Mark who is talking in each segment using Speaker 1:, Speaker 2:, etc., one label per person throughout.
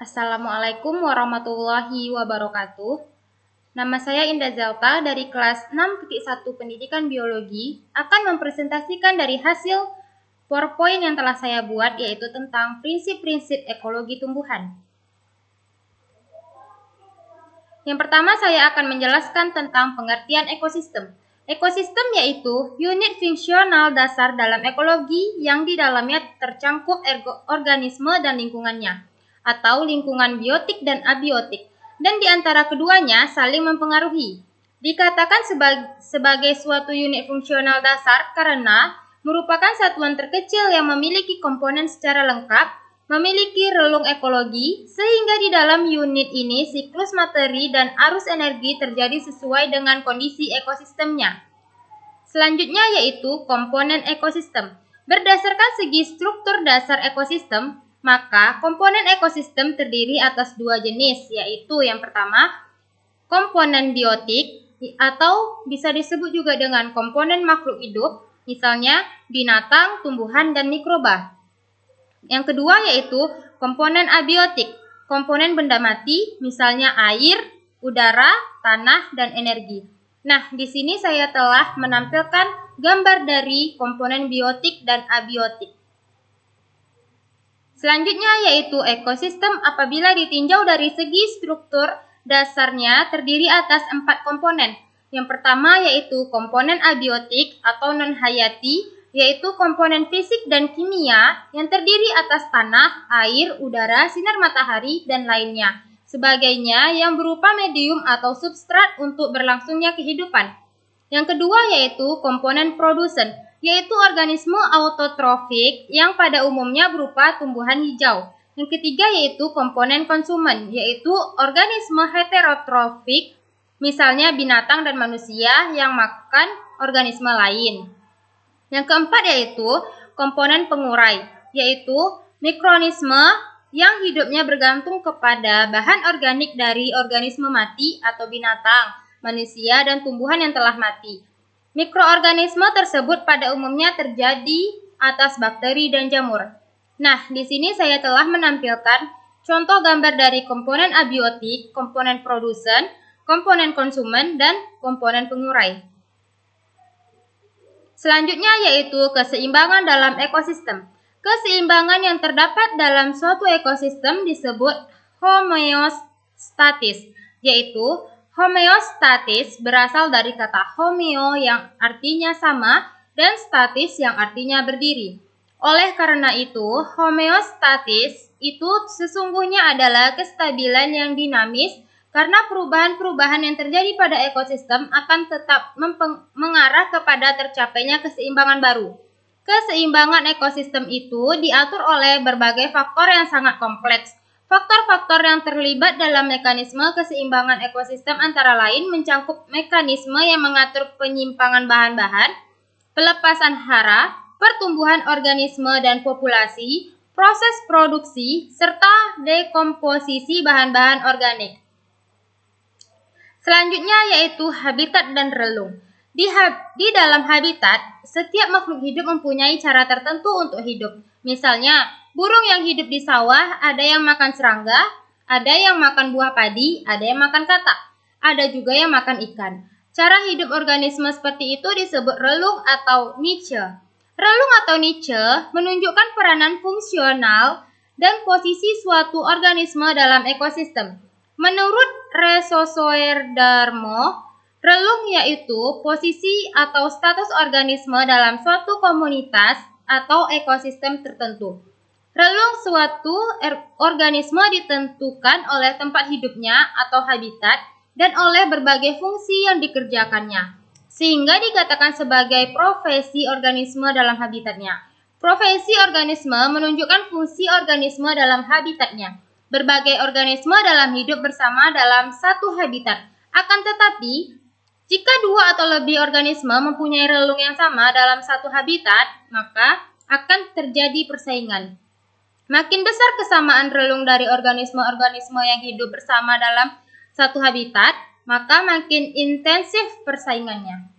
Speaker 1: Assalamualaikum warahmatullahi wabarakatuh. Nama saya Indah Zelta dari kelas 6.1 Pendidikan Biologi akan mempresentasikan dari hasil PowerPoint yang telah saya buat, yaitu tentang prinsip-prinsip ekologi tumbuhan. Yang pertama, saya akan menjelaskan tentang pengertian ekosistem. Ekosistem yaitu unit fungsional dasar dalam ekologi yang di dalamnya tercangkup organisme dan lingkungannya, atau lingkungan biotik dan abiotik, dan di antara keduanya saling mempengaruhi. Dikatakan sebagai suatu unit fungsional dasar karena merupakan satuan terkecil yang memiliki komponen secara lengkap, memiliki relung ekologi, sehingga di dalam unit ini siklus materi dan arus energi terjadi sesuai dengan kondisi ekosistemnya. Selanjutnya yaitu komponen ekosistem. Berdasarkan segi struktur dasar ekosistem, maka komponen ekosistem terdiri atas dua jenis, yaitu yang pertama, komponen biotik atau bisa disebut juga dengan komponen makhluk hidup, misalnya binatang, tumbuhan, dan mikroba. Yang kedua yaitu komponen abiotik, komponen benda mati, misalnya air, udara, tanah, dan energi. Nah, di sini saya telah menampilkan gambar dari komponen biotik dan abiotik. Selanjutnya yaitu ekosistem apabila ditinjau dari segi struktur dasarnya terdiri atas 4 komponen. Yang pertama yaitu komponen abiotik atau non-hayati, yaitu komponen fisik dan kimia yang terdiri atas tanah, air, udara, sinar matahari, dan lainnya. Sebagainya yang berupa medium atau substrat untuk berlangsungnya kehidupan. Yang kedua yaitu komponen produsen, yaitu organisme autotrofik yang pada umumnya berupa tumbuhan hijau. Yang ketiga yaitu komponen konsumen, yaitu organisme heterotrofik, misalnya binatang dan manusia yang makan organisme lain. Yang keempat yaitu komponen pengurai, yaitu mikroorganisme yang hidupnya bergantung kepada bahan organik dari organisme mati atau binatang, manusia, dan tumbuhan yang telah mati. Mikroorganisme tersebut pada umumnya terjadi atas bakteri dan jamur. Nah, di sini saya telah menampilkan contoh gambar dari komponen abiotik, komponen produsen, komponen konsumen, dan komponen pengurai. Selanjutnya yaitu keseimbangan dalam ekosistem. Keseimbangan yang terdapat dalam suatu ekosistem disebut homeostatis, yaitu homeostatis berasal dari kata homeo yang artinya sama dan statis yang artinya berdiri. Oleh karena itu, homeostatis itu sesungguhnya adalah kestabilan yang dinamis karena perubahan-perubahan yang terjadi pada ekosistem akan tetap mengarah kepada tercapainya keseimbangan baru. Keseimbangan ekosistem itu diatur oleh berbagai faktor yang sangat kompleks. Faktor-faktor yang terlibat dalam mekanisme keseimbangan ekosistem antara lain mencakup mekanisme yang mengatur penyimpangan bahan-bahan, pelepasan hara, pertumbuhan organisme dan populasi, proses produksi, serta dekomposisi bahan-bahan organik. Selanjutnya yaitu habitat dan relung. Di dalam habitat, setiap makhluk hidup mempunyai cara tertentu untuk hidup. Misalnya, burung yang hidup di sawah, ada yang makan serangga, ada yang makan buah padi, ada yang makan katak, ada juga yang makan ikan. Cara hidup organisme seperti itu disebut relung atau niche. Relung atau niche menunjukkan peranan fungsional dan posisi suatu organisme dalam ekosistem. Menurut Resosoerdarmo, relung yaitu posisi atau status organisme dalam suatu komunitas atau ekosistem tertentu. Relung suatu organisme ditentukan oleh tempat hidupnya atau habitat dan oleh berbagai fungsi yang dikerjakannya, sehingga dikatakan sebagai profesi organisme dalam habitatnya. Profesi organisme menunjukkan fungsi organisme dalam habitatnya. Berbagai organisme dalam hidup bersama dalam satu habitat. Akan tetapi, jika dua atau lebih organisme mempunyai relung yang sama dalam satu habitat, maka akan terjadi persaingan. Makin besar kesamaan relung dari organisme-organisme yang hidup bersama dalam satu habitat, maka makin intensif persaingannya.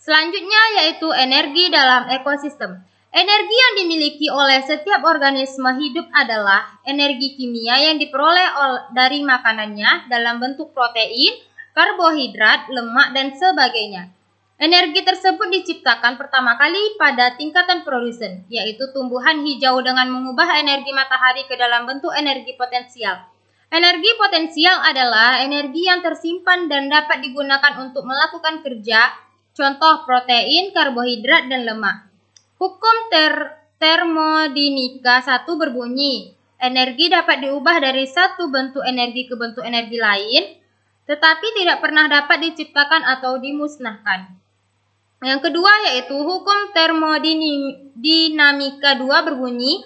Speaker 1: Selanjutnya yaitu energi dalam ekosistem. Energi yang dimiliki oleh setiap organisme hidup adalah energi kimia yang diperoleh dari makanannya dalam bentuk protein, karbohidrat, lemak, dan sebagainya. Energi tersebut diciptakan pertama kali pada tingkatan produsen, yaitu tumbuhan hijau dengan mengubah energi matahari ke dalam bentuk energi potensial. Energi potensial adalah energi yang tersimpan dan dapat digunakan untuk melakukan kerja, contoh protein, karbohidrat, dan lemak. Hukum termodinika 1 berbunyi, energi dapat diubah dari satu bentuk energi ke bentuk energi lain, tetapi tidak pernah dapat diciptakan atau dimusnahkan. Yang kedua yaitu hukum termodinamika 2 berbunyi,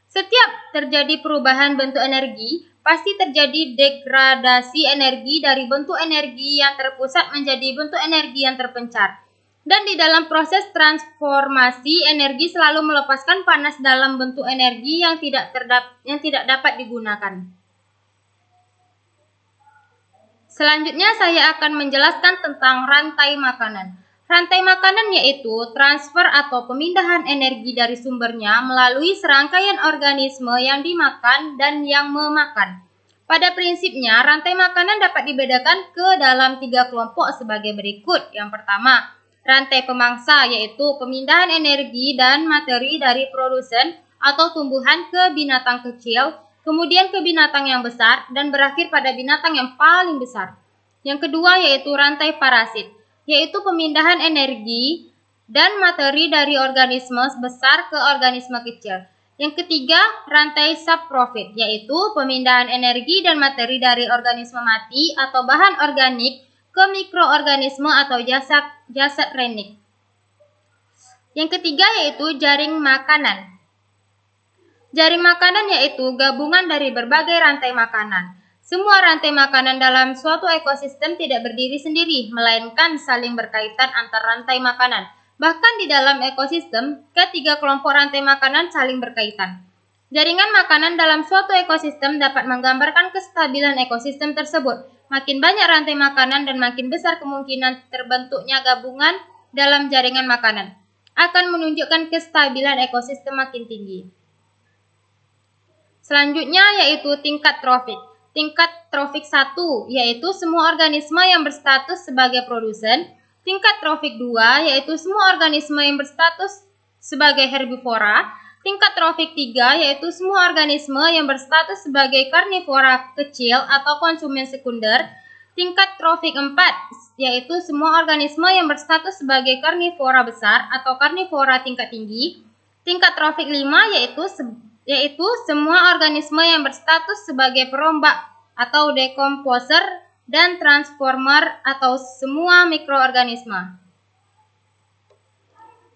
Speaker 1: setiap terjadi perubahan bentuk energi, pasti terjadi degradasi energi dari bentuk energi yang terpusat menjadi bentuk energi yang terpencar. Dan di dalam proses transformasi, energi selalu melepaskan panas dalam bentuk energi yang tidak dapat digunakan. Selanjutnya saya akan menjelaskan tentang rantai makanan. Rantai makanan yaitu transfer atau pemindahan energi dari sumbernya melalui serangkaian organisme yang dimakan dan yang memakan. Pada prinsipnya, rantai makanan dapat dibedakan ke dalam 3 kelompok sebagai berikut. Yang pertama, rantai pemangsa yaitu pemindahan energi dan materi dari produsen atau tumbuhan ke binatang kecil, kemudian ke binatang yang besar, dan berakhir pada binatang yang paling besar. Yang kedua yaitu rantai parasit, yaitu pemindahan energi dan materi dari organisme besar ke organisme kecil. Yang ketiga, rantai saprofit, yaitu pemindahan energi dan materi dari organisme mati atau bahan organik ke mikroorganisme atau jasad renik. Yang ketiga yaitu jaring makanan. Jaring makanan yaitu gabungan dari berbagai rantai makanan. Semua rantai makanan dalam suatu ekosistem tidak berdiri sendiri, melainkan saling berkaitan antar rantai makanan. Bahkan di dalam ekosistem, ketiga kelompok rantai makanan saling berkaitan. Jaringan makanan dalam suatu ekosistem dapat menggambarkan kestabilan ekosistem tersebut. Makin banyak rantai makanan dan makin besar kemungkinan terbentuknya gabungan dalam jaringan makanan, akan menunjukkan kestabilan ekosistem makin tinggi. Selanjutnya yaitu tingkat trofik. Tingkat trofik 1 yaitu semua organisme yang berstatus sebagai produsen. Tingkat trofik 2 yaitu semua organisme yang berstatus sebagai herbivora. Tingkat trofik 3 yaitu semua organisme yang berstatus sebagai karnivora kecil atau konsumen sekunder. Tingkat trofik 4 yaitu semua organisme yang berstatus sebagai karnivora besar atau karnivora tingkat tinggi. Tingkat trofik 5 yaitu semua organisme yang berstatus sebagai perombak atau decomposer dan transformer atau semua mikroorganisme.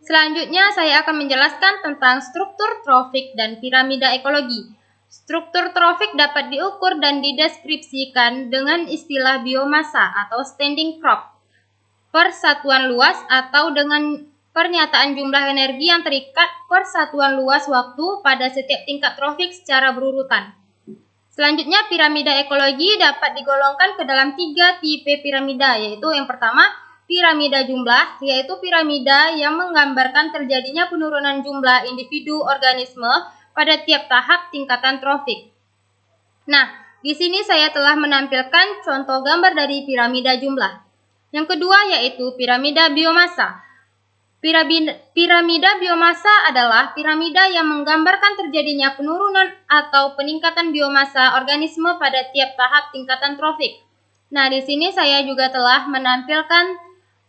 Speaker 1: Selanjutnya saya akan menjelaskan tentang struktur trofik dan piramida ekologi. Struktur trofik dapat diukur dan dideskripsikan dengan istilah biomasa atau standing crop, persatuan luas, atau dengan pernyataan jumlah energi yang terikat per satuan luas waktu pada setiap tingkat trofik secara berurutan. Selanjutnya, piramida ekologi dapat digolongkan ke dalam 3 tipe piramida, yaitu yang pertama, piramida jumlah, yaitu piramida yang menggambarkan terjadinya penurunan jumlah individu organisme pada tiap tahap tingkatan trofik. Nah, di sini saya telah menampilkan contoh gambar dari piramida jumlah. Yang kedua yaitu piramida biomasa. Piramida biomasa adalah piramida yang menggambarkan terjadinya penurunan atau peningkatan biomasa organisme pada tiap tahap tingkatan trofik. Nah, di sini saya juga telah menampilkan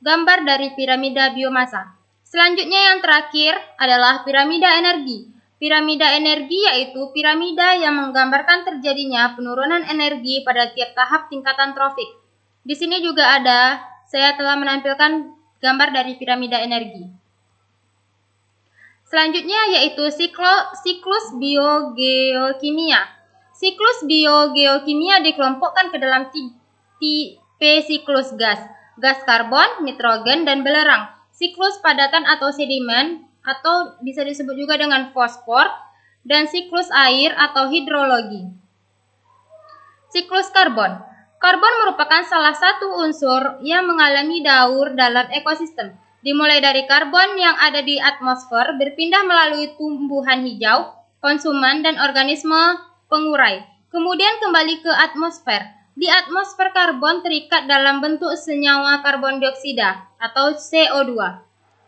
Speaker 1: gambar dari piramida biomasa. Selanjutnya yang terakhir adalah piramida energi. Piramida energi yaitu piramida yang menggambarkan terjadinya penurunan energi pada tiap tahap tingkatan trofik. Di sini juga saya telah menampilkan gambar dari piramida energi. Selanjutnya yaitu siklus biogeokimia. Siklus biogeokimia dikelompokkan ke dalam tipe siklus gas karbon, nitrogen, dan belerang. Siklus padatan atau sedimen atau bisa disebut juga dengan fosfor, dan siklus air atau hidrologi. Siklus karbon. Karbon merupakan salah satu unsur yang mengalami daur dalam ekosistem. dimulai dari karbon yang ada di atmosfer berpindah melalui tumbuhan hijau, konsumen, dan organisme pengurai, kemudian kembali ke atmosfer. Di atmosfer karbon terikat dalam bentuk senyawa karbon dioksida atau CO2.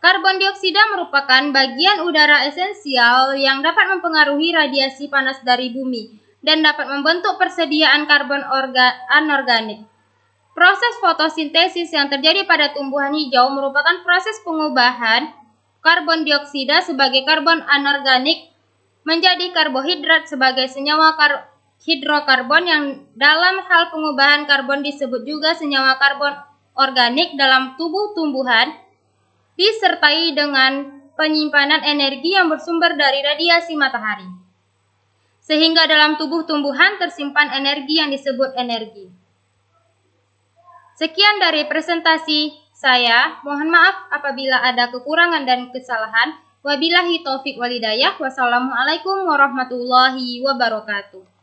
Speaker 1: Karbon dioksida merupakan bagian udara esensial yang dapat mempengaruhi radiasi panas dari bumi dan dapat membentuk persediaan karbon anorganik. Proses fotosintesis yang terjadi pada tumbuhan hijau merupakan proses pengubahan karbon dioksida sebagai karbon anorganik menjadi karbohidrat sebagai senyawa hidrokarbon yang dalam hal pengubahan karbon disebut juga senyawa karbon organik dalam tubuh tumbuhan, disertai dengan penyimpanan energi yang bersumber dari radiasi matahari. Sehingga dalam tubuh tumbuhan tersimpan energi yang disebut energi. Sekian dari presentasi saya. Mohon maaf apabila ada kekurangan dan kesalahan. Wabillahi taufik walhidayah. Wassalamualaikum warahmatullahi wabarakatuh.